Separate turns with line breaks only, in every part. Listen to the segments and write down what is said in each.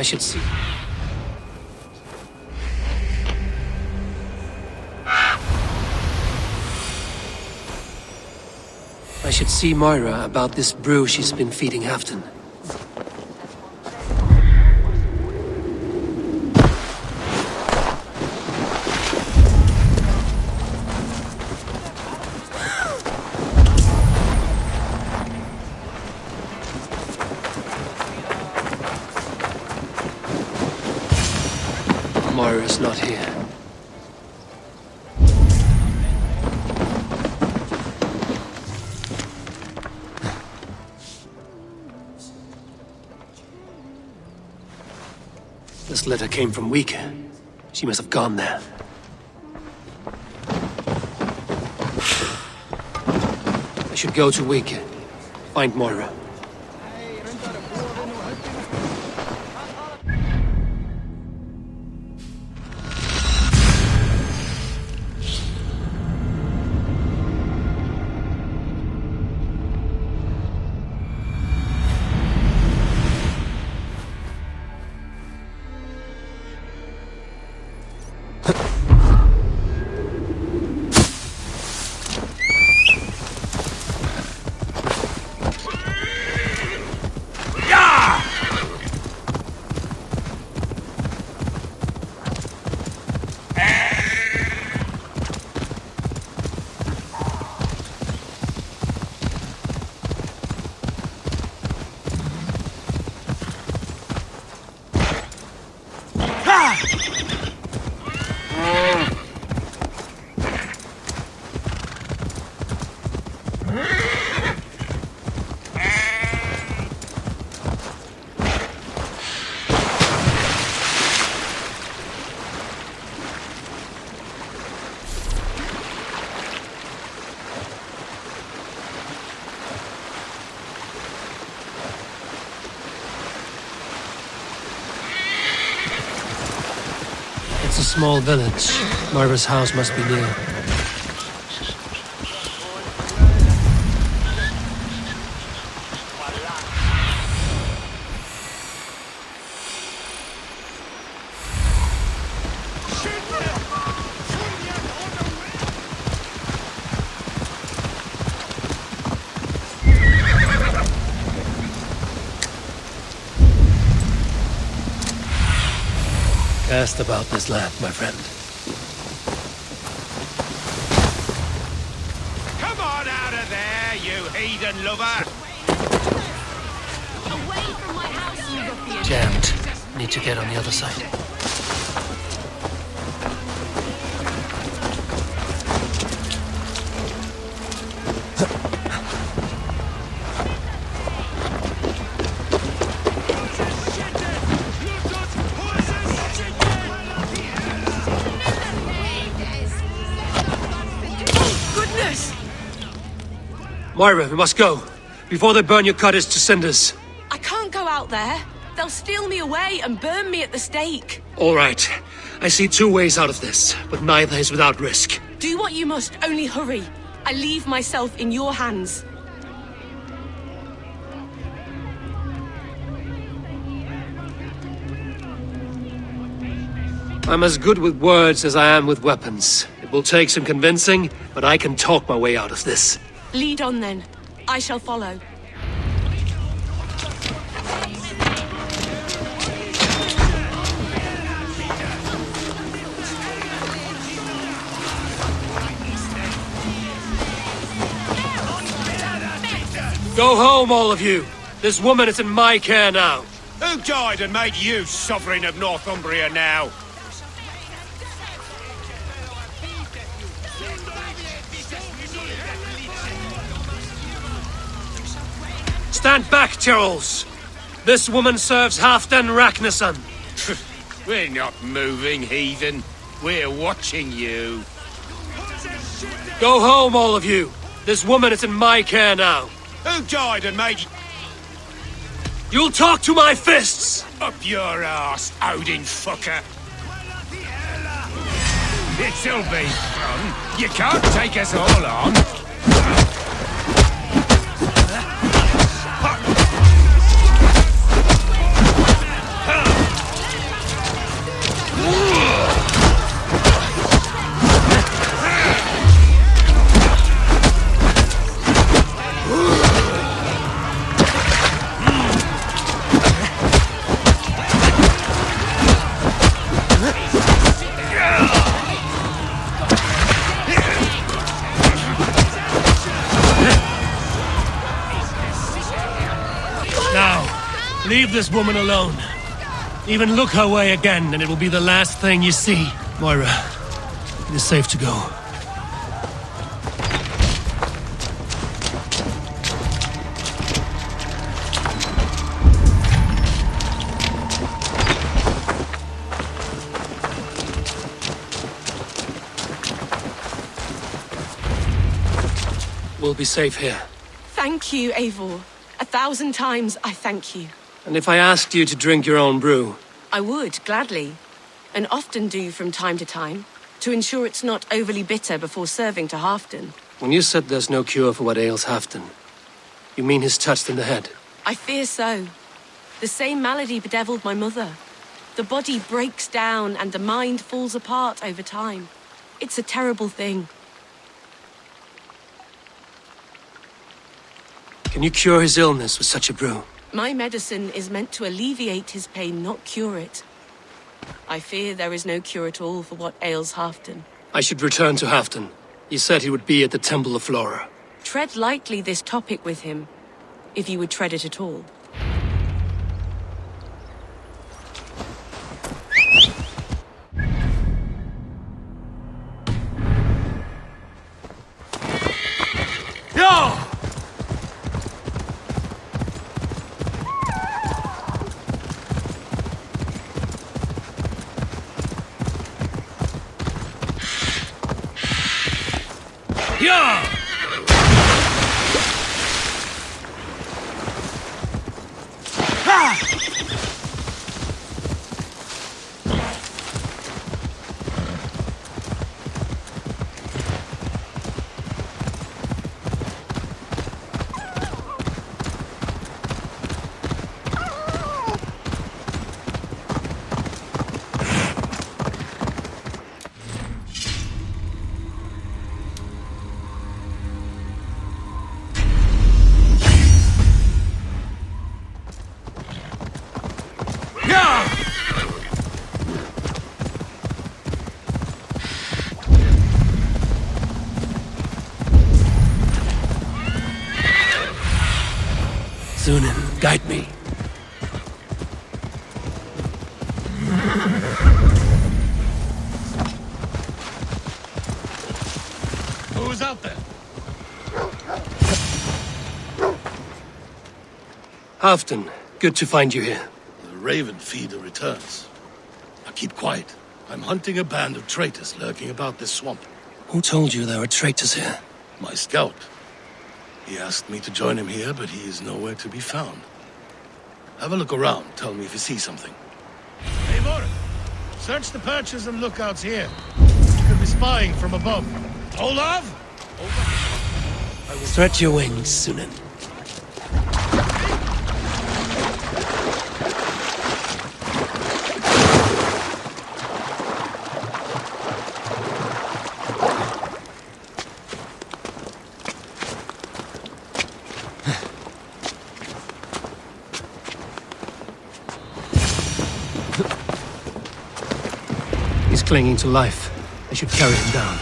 I should see. I should see Moira about this brew she's been feeding Hafton. Moira's not here. This letter came from Wika. She must have gone there. I should go to Wika. Find Moira. It's a small village. Moira's house must be near. Cast about this land, my friend.
Come on out of there, you heathen lover!
Away from my house, you ruffian!
Jammed. Need to get on the other side. Moira, we must go, before they burn your cottage to cinders.
I can't go out there. They'll steal me away and burn me at the stake.
All right. I see two ways out of this, but neither is without risk.
Do what you must, only hurry. I leave myself in your hands.
I'm as good with words as I am with weapons. It will take some convincing, but I can talk my way out of this.
Lead on then. I shall follow.
Go home, all of you. This woman is in my care now.
Who died and made you sovereign of Northumbria now?
Stand back, Tyrrells! This woman serves Halfdan Ragnarsson.
We're not moving, heathen. We're watching you.
Go home, all of you. This woman is in my care now.
Who died and made...
You'll talk to my fists!
Up your arse, Odin fucker. This'll be fun. You can't take us all on.
Leave this woman alone. Even look her way again, and it will be the last thing you see. Moira, it is safe to go. We'll be safe here.
Thank you, Eivor. 1,000 times I thank you.
And if I asked you to drink your own brew?
I would, gladly. And often do from time to time, to ensure it's not overly bitter before serving to Halfdan.
When you said there's no cure for what ails Halfdan, you mean he's touched in the head?
I fear so. The same malady bedeviled my mother. The body breaks down and the mind falls apart over time. It's a terrible thing.
Can you cure his illness with such a brew?
My medicine is meant to alleviate his pain, not cure it. I fear there is no cure at all for what ails Halfdan.
I should return to Halfdan. He said he would be at the Temple of Flora.
Tread lightly this topic with him, if you would tread it at all.
Sunan, guide me.
Who's out there?
Halfdan, good to find you here.
The Raven feeder returns. Now keep quiet. I'm hunting a band of traitors lurking about this swamp.
Who told you there were traitors here?
My scout. He asked me to join him here, but he is nowhere to be found. Have a look around. Tell me if you see something.
Eivor, search the perches and lookouts here. You could be spying from above. Olav?
Stretch your wings, Sunan. He's clinging to life. I should carry him down.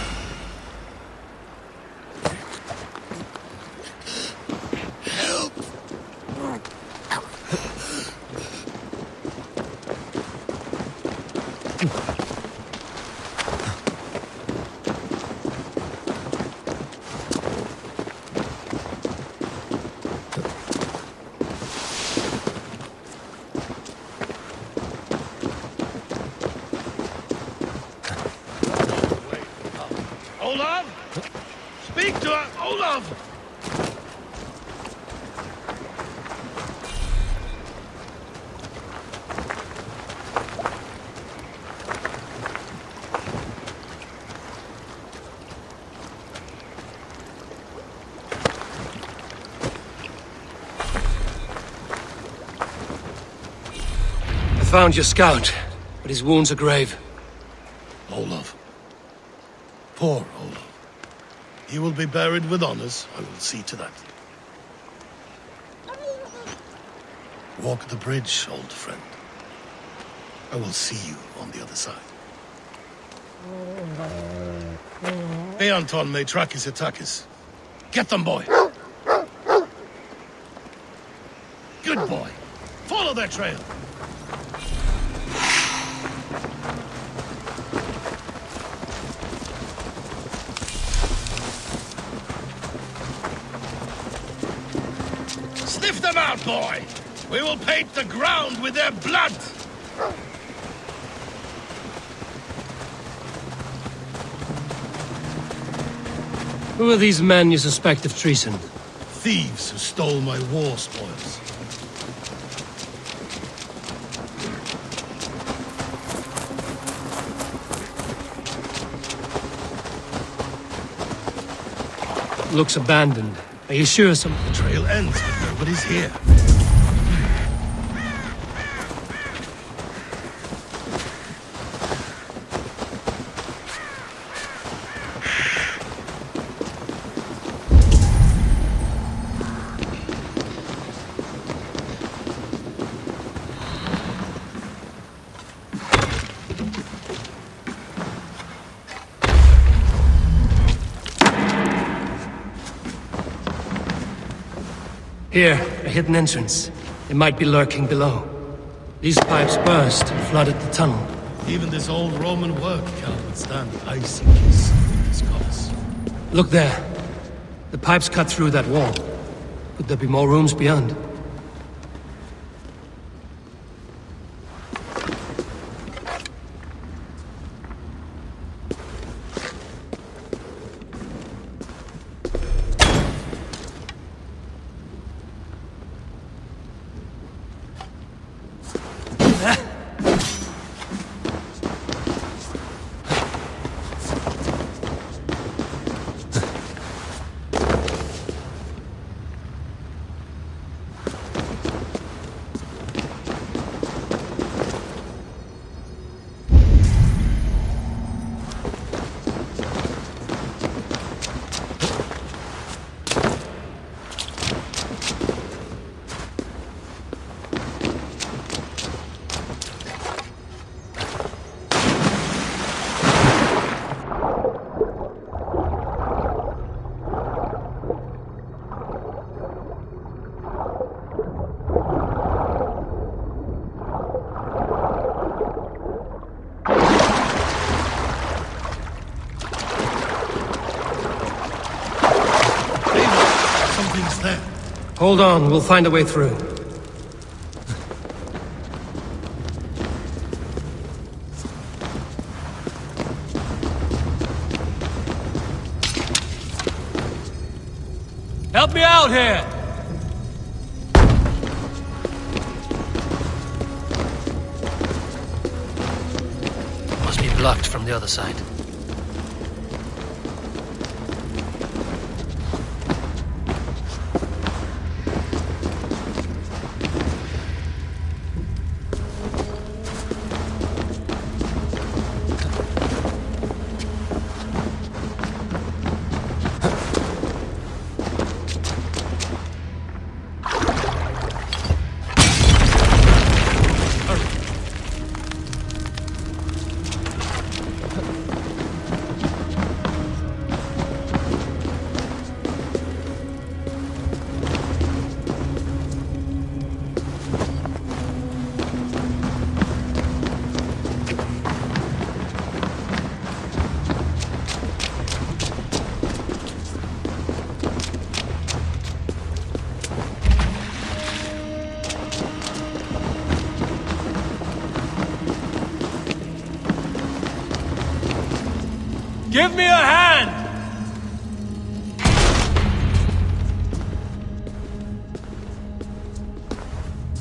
Olav? Speak to her, Olav!
I found your scout, but his wounds are grave.
Olaf. Poor Olaf. He will be buried with honors. I will see to that. Walk the bridge, old friend. I will see you on the other side. Beanton may track his attackers. Get them, boy! Good boy!
Follow their trail. Sniff them out, boy! We will paint the ground with their blood!
Who are these men you suspect of treason?
Thieves who stole my war spoils.
Looks abandoned. Are you sure some...
The trail ends, but nobody's here.
Here, a hidden entrance. It might be lurking below. These pipes burst and flooded the tunnel.
Even this old Roman work cannot withstand the icy kiss of this goddess.
Look there. The pipes cut through that wall. Could there be more rooms beyond?
Something's there.
Hold on, we'll find a way through. Help me out here! Must be blocked from the other side. Give me a hand!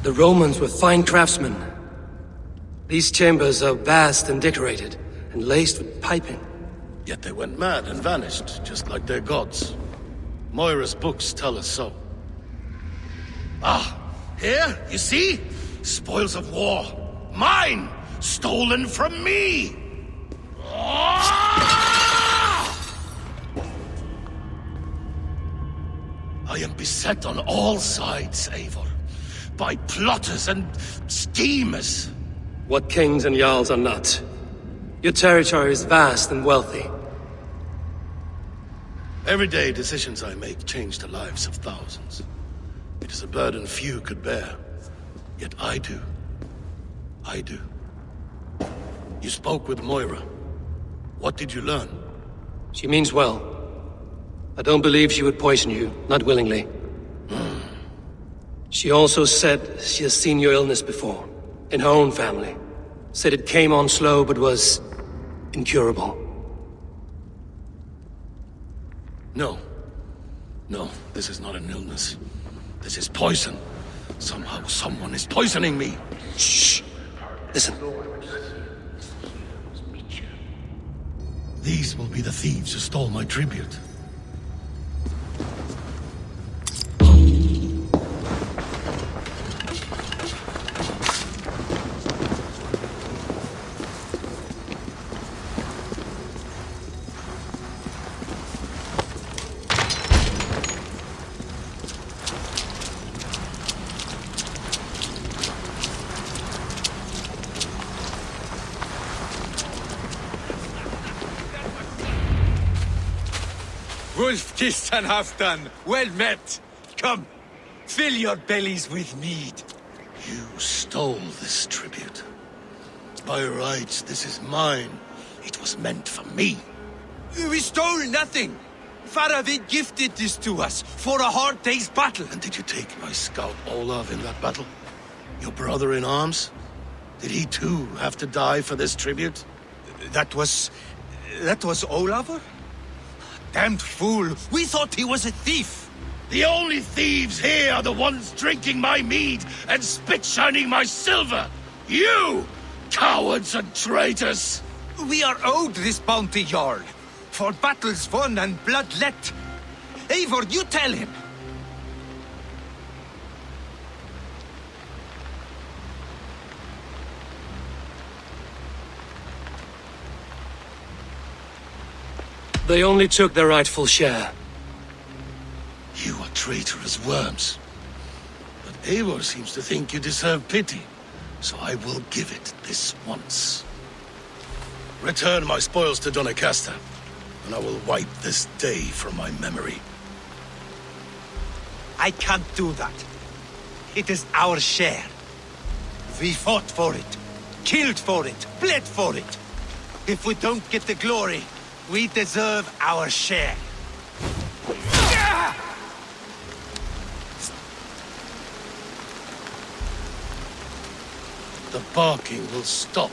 The Romans were fine craftsmen. These chambers are vast and decorated, and laced with piping.
Yet they went mad and vanished, just like their gods. Moira's books tell us so.
Ah, here, you see? Spoils of war. Mine! Stolen from me! I am beset on all sides, Eivor, by plotters and schemers.
What kings and jarls are not. Your territory is vast and wealthy.
Every day, decisions I make change the lives of thousands. It is a burden few could bear. Yet I do. I do. You spoke with Moira. What did you learn?
She means well. I don't believe she would poison you, not willingly. She also said she has seen your illness before, in her own family. Said it came on slow, but was incurable.
No. No, this is not an illness. This is poison. Somehow, someone is poisoning me.
Shh! Listen.
These will be the thieves who stole my tribute.
Wolf kissed and half done. Well met. Come, fill your bellies with mead.
You stole this tribute. By rights, this is mine. It was meant for me.
We stole nothing. Faravid gifted this to us for a hard day's battle.
And did you take my scout Olav in that battle? Your brother in arms? Did he too have to die for this tribute?
That was Olaver? Damned fool! We thought he was a thief!
The only thieves here are the ones drinking my mead and spit-shining my silver! You! Cowards and traitors!
We are owed this bounty, Jarl. For battles won and blood let. Eivor, you tell him!
They only took their rightful share.
You are traitorous worms. But Eivor seems to think you deserve pity, so I will give it this once. Return my spoils to Doncaster, and I will wipe this day from my memory.
I can't do that. It is our share. We fought for it, killed for it, bled for it. If we don't get the glory, we deserve our share.
The barking will stop.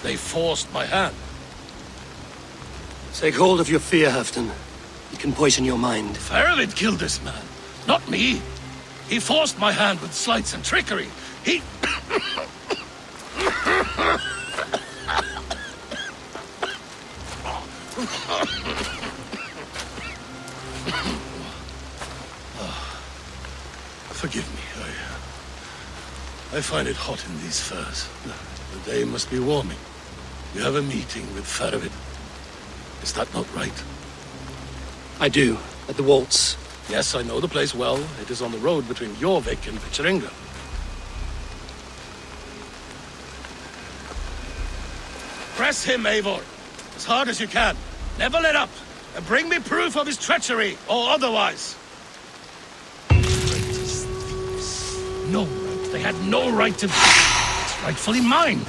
They forced my hand.
Take hold of your fear, Halfdan. It can poison your mind.
Faravid killed this man, not me. He forced my hand with sleights and trickery. He... Forgive me, I find it hot in these furs. The day must be warming. You have a meeting with Faravid. Is that not right?
I do, at the waltz.
Yes, I know the place well. It is on the road between Jorvik and Vicheringa. Press him, Eivor. As hard as you can. Never let up. And bring me proof of his treachery, or otherwise. Traitors, thieves. No right. They had no right to... It's rightfully mine.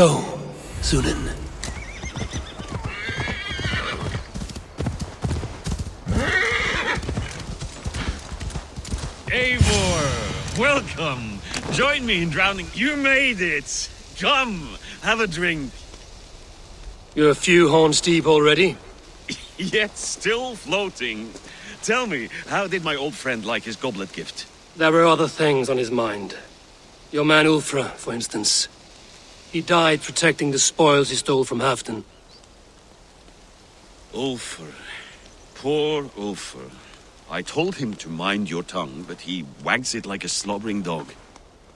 go, Sunan.
Eivor, welcome. Join me in drowning. You made it. Come, have a drink.
You're a few horns deep already?
Yet still floating. Tell me, how did my old friend like his goblet gift?
There were other things on his mind. Your man Ulfra, for instance. He died protecting the spoils he stole from Halfdan.
Ulfr. Poor Ulfr. I told him to mind your tongue, but he wags it like a slobbering dog.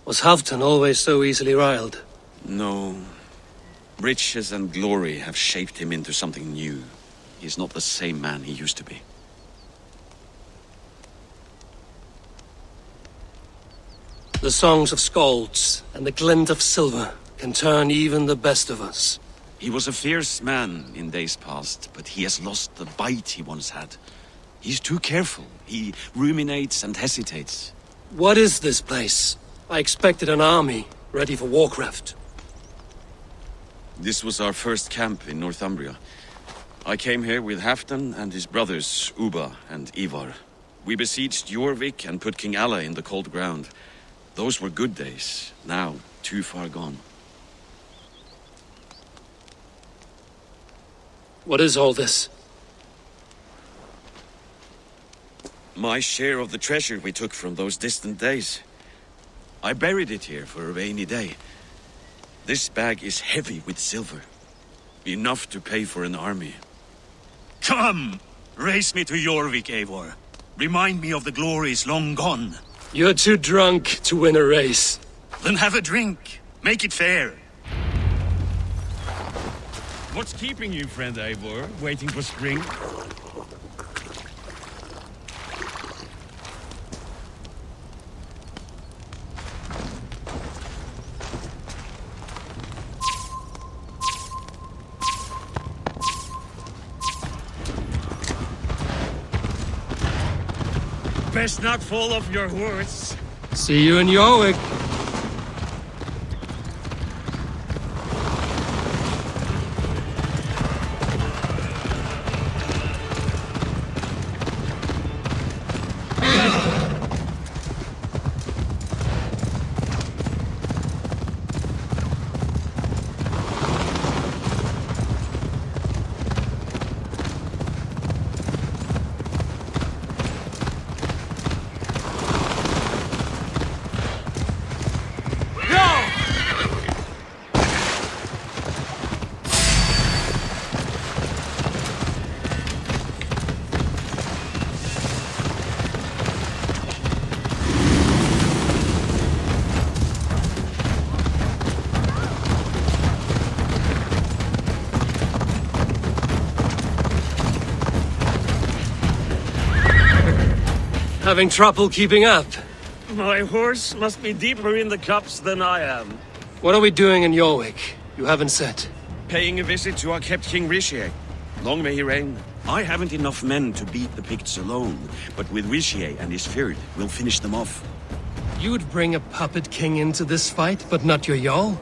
Was Halfdan always so easily riled?
No. Riches and glory have shaped him into something new. He's not the same man he used to be.
The songs of skalds and the glint of silver can turn even the best of us.
He was a fierce man in days past, but he has lost the bite he once had. He's too careful. He ruminates and hesitates.
What is this place? I expected an army, ready for Warcraft.
This was our first camp in Northumbria. I came here with Halfdan and his brothers, Ubba and Ivar. We besieged Jorvik and put King Alla in the cold ground. Those were good days, now too far gone.
What is all this?
My share of the treasure we took from those distant days. I buried it here for a rainy day. This bag is heavy with silver. Enough to pay for an army.
Come! Race me to Jorvik, Eivor. Remind me of the glories long gone.
You're too drunk to win a race.
Then have a drink. Make it fair.
What's keeping you, friend Eivor? Waiting for spring? Best not fall off your horse.
See you in Jorvik. Having trouble keeping up?
My horse must be deeper in the cups than I am.
What are we doing in Jorvik? You haven't said.
Paying a visit to our kept King Rishier. Long may he reign. I haven't enough men to beat the Picts alone, but with Rishier and his Fyrd, we'll finish them off.
You would bring a puppet king into this fight, but not your Jarl?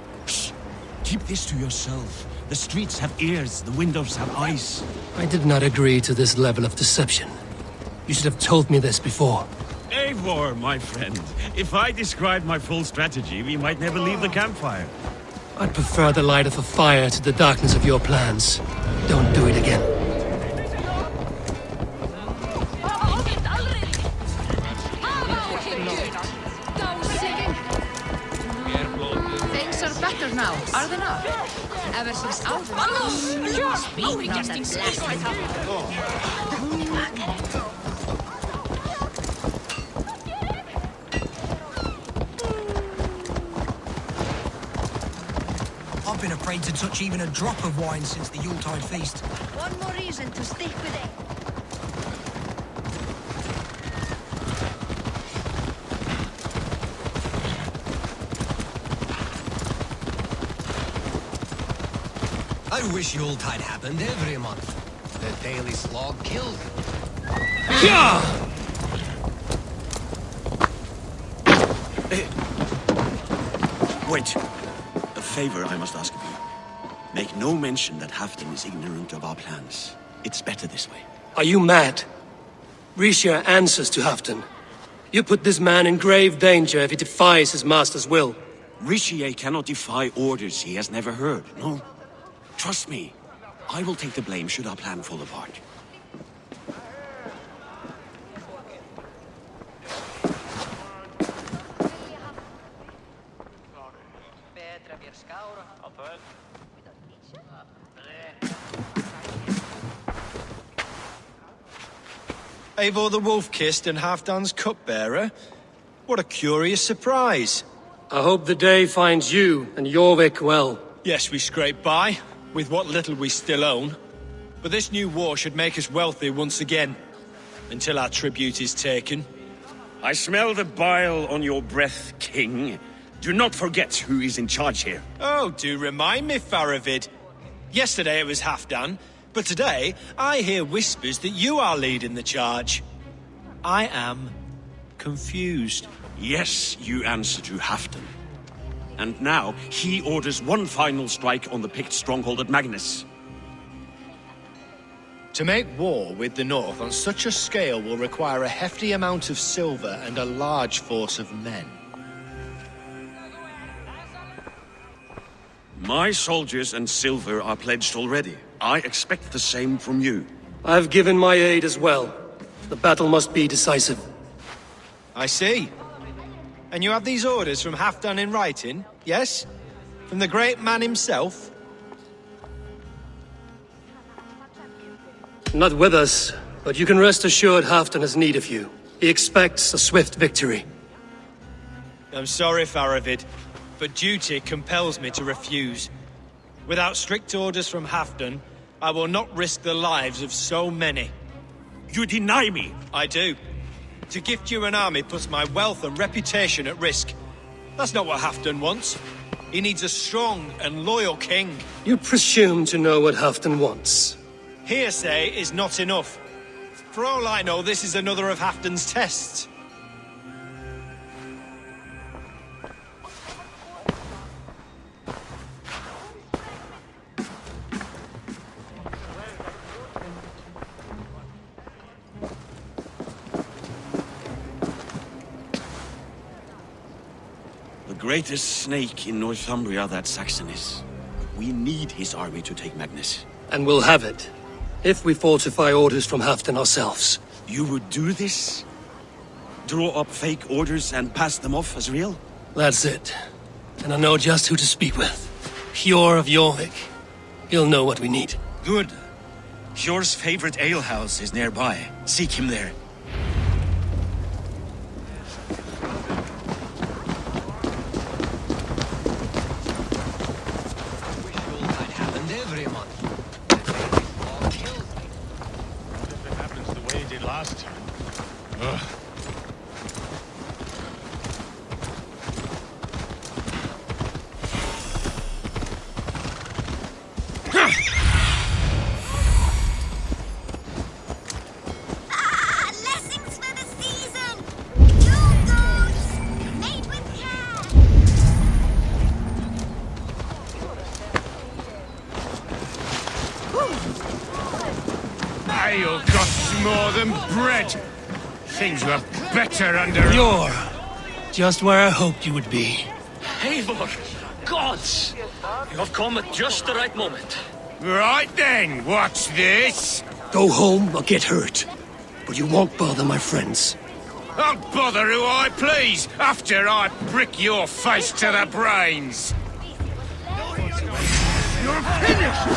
Keep this to yourself. The streets have ears, the windows have eyes.
I did not agree to this level of deception. You should have told me this before.
Eivor, my friend. If I described my full strategy, we might never leave the campfire.
I'd prefer the light of a fire to the darkness of your plans. Don't do it again.
Things are better now, are they not? Ever since Alpha. Speaking of the blessing.
I've been afraid to touch even a drop of wine since the Yuletide feast.
One more reason to stick with it.
I wish Yuletide happened every month. The daily slog killed.
Wait. A favor I must ask of you. Make no mention that Halfdan is ignorant of our plans. It's better this way.
Are you mad? Risha answers to Halfdan. You put this man in grave danger if he defies his master's will.
Rishi cannot defy orders he has never heard, no? Trust me. I will take the blame should our plan fall apart.
Eivor the Wolf-Kissed and Halfdan's cupbearer? What a curious surprise.
I hope the day finds you and Jorvik well.
Yes, we scrape by, with what little we still own. But this new war should make us wealthy once again, until our tribute is taken.
I smell the bile on your breath, King. Do not forget who is in charge here.
Oh, do remind me, Faravid. Yesterday it was Halfdan, but today I hear whispers that you are leading the charge. I am confused.
Yes, you answer to Halfdan. And now he orders one final strike on the Pict stronghold at Magnus.
To make war with the North on such a scale will require a hefty amount of silver and a large force of men.
My soldiers and silver are pledged already. I expect the same from you.
I've given my aid as well. The battle must be decisive.
I see. And you have these orders from Halfdan in writing, yes? From the great man himself?
Not with us, but you can rest assured Halfdan has need of you. He expects a swift victory.
I'm sorry, Faravid, but duty compels me to refuse. Without strict orders from Halfdan, I will not risk the lives of so many.
You deny me!
I do. To gift you an army puts my wealth and reputation at risk. That's not what Halfdan wants. He needs a strong and loyal king.
You presume to know what Halfdan wants.
Hearsay is not enough. For all I know, this is another of Halfdan's tests.
The greatest snake in Northumbria that Saxon is. We need his army to take Magnus.
And we'll have it, if we falsify orders from Halfdan ourselves.
You would do this? Draw up fake orders and pass them off as real?
That's it. And I know just who to speak with. Hjor of Jorvik. He'll know what we need.
Good. Hjor's favorite alehouse is nearby. Seek him there.
Last time. Ugh.
Lessons for the season! New goods! Made with care!
Ale costs more than bread. Things were better under...
Hjor! Just where I hoped you would be.
Eivor! Gods! You have come at just the right moment.
Right then, what's this?
Go home or get hurt. But you won't bother my friends.
I'll bother who I please after I brick your face to the brains. You're finished!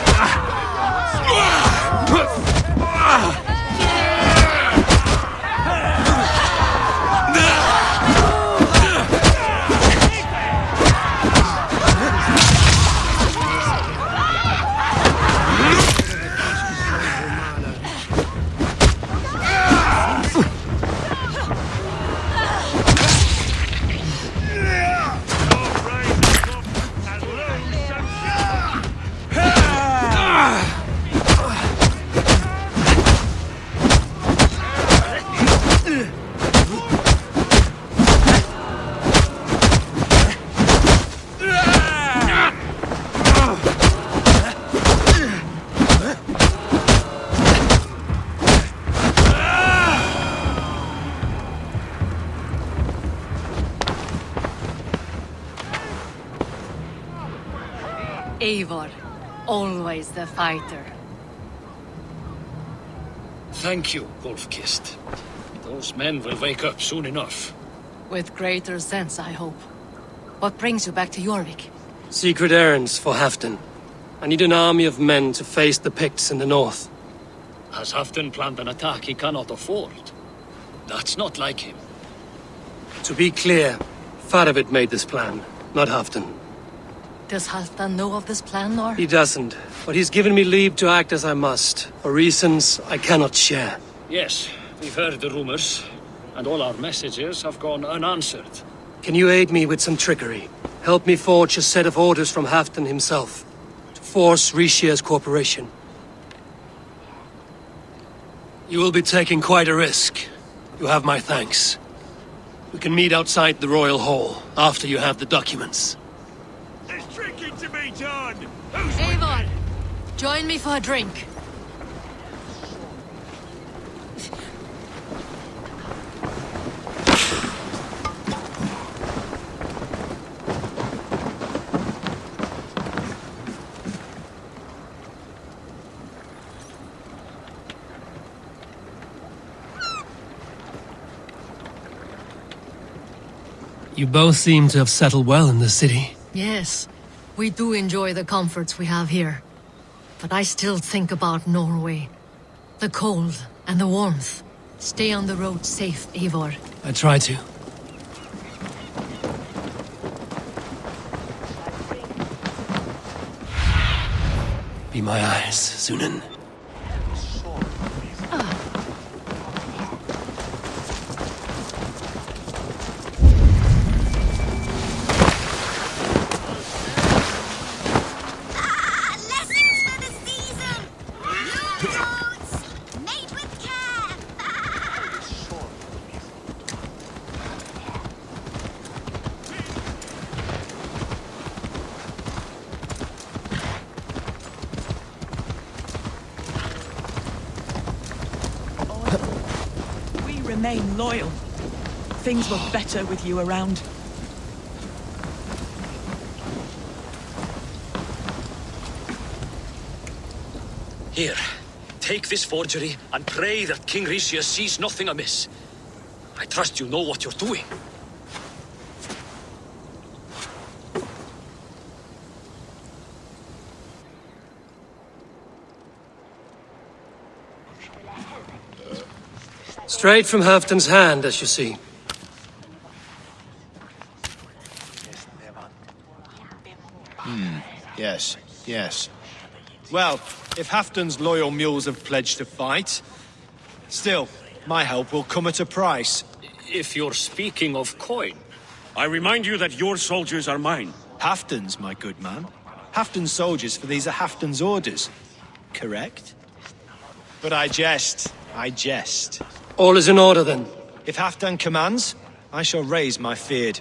Eivor, always the fighter.
Thank you, Wolf-Kissed. Those men will wake up soon enough.
With greater sense, I hope. What brings you back to Jorvik?
Secret errands for Halfdan. I need an army of men to face the Picts in the north.
Has Halfdan planned an attack he cannot afford? That's not like him.
To be clear, Faravid made this plan, not Halfdan.
Does Halfdan know of this plan, or?
He doesn't, but he's given me leave to act as I must, for reasons I cannot share.
Yes, we've heard the rumors, and all our messages have gone unanswered.
Can you aid me with some trickery? Help me forge a set of orders from Halfdan himself, to force Rishia's cooperation. You will be taking quite a risk. You have my thanks. We can meet outside the Royal Hall, after you have the documents.
There's drinking to be done!
Eivor, join me for a drink.
You both seem to have settled well in the city.
Yes, we do enjoy the comforts we have here. But I still think about Norway. The cold and the warmth. Stay on the road safe, Eivor.
I try to. Be my eyes, Sunan.
Lessons for the season! New roads, made with care!
We remain loyal. Things were better with you around.
Here, take this forgery and pray that King Rishia sees nothing amiss. I trust you know what you're doing.
Straight from Halfdan's hand, as you see.
Yes. Well, if Halfdan's loyal mules have pledged to fight, still, my help will come at a price.
If you're speaking of coin.
I remind you that your soldiers are mine.
Halfdan's, my good man. Halfdan's soldiers, for these are Halfdan's orders. Correct? But I jest.
All is in order, then.
If Halfdan commands, I shall raise my feared,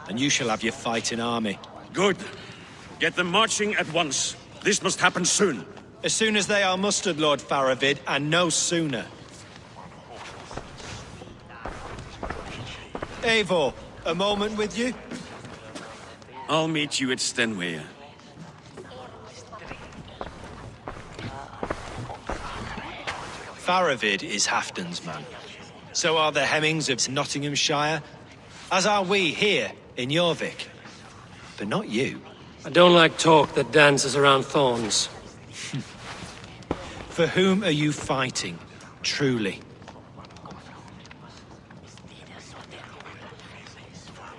and you shall have your fighting army.
Good. Get them marching at once. This must happen soon.
As soon as they are mustered, Lord Faravid, and no sooner. Eivor, a moment with you?
I'll meet you at Stenway.
Faravid is Halfdan's man. So are the Hemmings of Nottinghamshire, as are we here in Jorvik. But not you.
I don't like talk that dances around thorns.
For whom are you fighting, truly?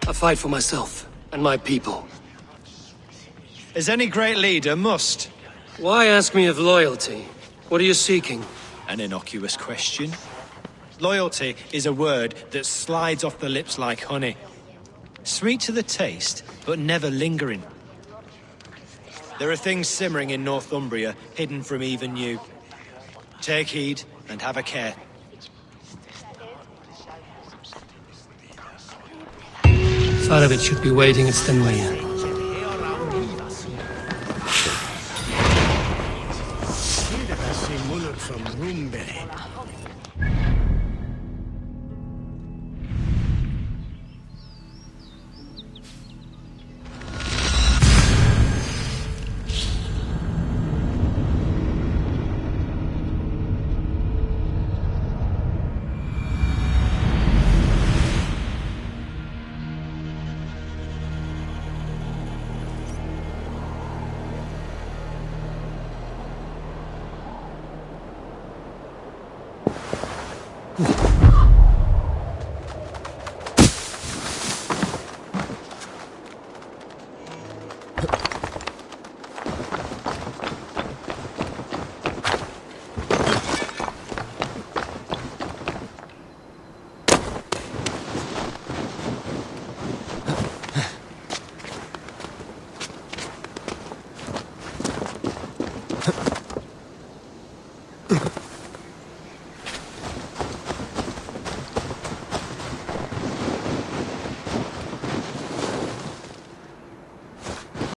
I fight for myself and my people.
As any great leader must.
Why ask me of loyalty? What are you seeking?
An innocuous question. Loyalty is a word that slides off the lips like honey. Sweet to the taste, but never lingering. There are things simmering in Northumbria, hidden from even you. Take heed and have a care.
Faravid should be waiting at Stenway.